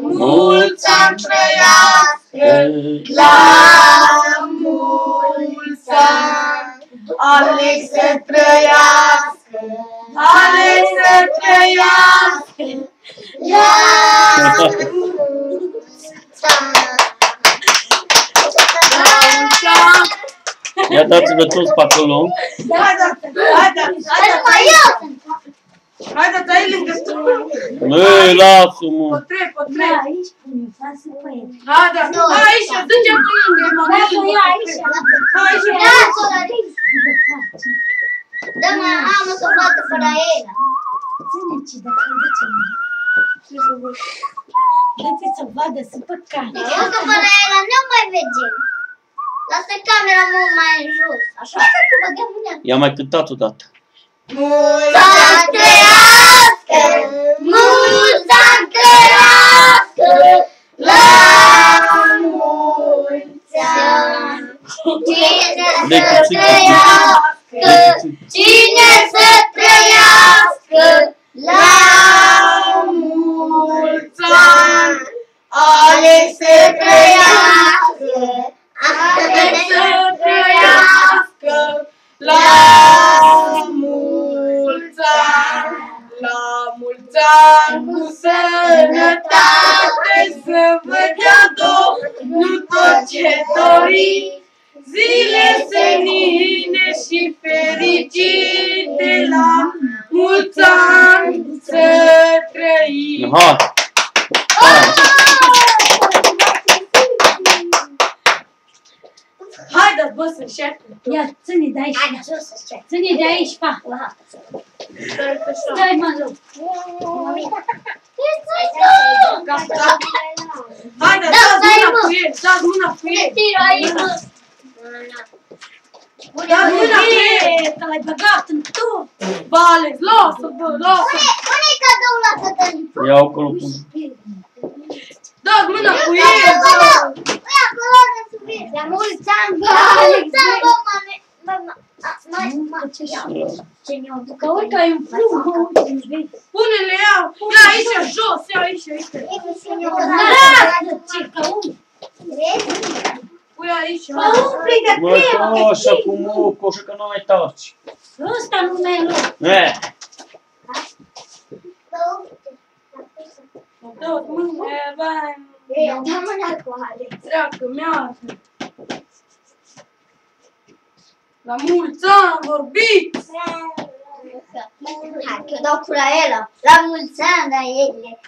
mulți ani trăiască, la mulți ani. Alex să trăiască, Alex să trăiască, la mulți ani. Ia dați-vă toți pe acolo. Hai, dai lângă stână. Măi, lasă-mă. Potreb. Aici pune, lasă pe el. Hai, aici, duce cu lângă, mă. Lasă eu aici. Dă-mă, am să bată fără el. Ține-ci dacă îi duce. Dă-te să vadă, să păcate. Deci eu că fără el nu mai vedem. Lasă camera mult mai în jos. Așa că băgăm în ea. I-am mai cântat odată. Mulți Să trăiască, mulți ani trăiască, la mulți ani. Cine să trăiască, cine să trăiască, la mulți ani. Alex să trăiască, Alex să trăiască, la mulți ani, la mulți ani cu sănătate, să vă dea Domnul tot ce doriți, zile senine și fericite, la mulți ani să trăiți. Hai! Haideți, bă, să înșeapă. Ia, ține de aici. Ține de aici, pa. Stai, mă, loc. Gata. Haideți, dați mâna cu el, dați mâna cu el. Dați mâna cu el. Că l-ai băgat în tot. Bă, Alex, lasă, bă, lasă. Pune-i cadou la Cătălin. Iau acolo pun. Dați mâna cu el, bă. Păi acolo de subiect. La mulți ani, bă, mulți ani, bă, Că uite, ai un plumb, mă, uite, îmi vezi. Pune-le, ia aici, jos, ia aici, aici. Lasă-ce, că umple. Pui aici. Că umple de Mă, cremă. așa cu mucoșă că nu mai taci. Ăsta nu mai e loc. Dați mâna, vai. Da mâna cu Alex. Treacă, mează. La mulți ani vorbiți! Hai că dau cu la el. La mulți ani, da, ele.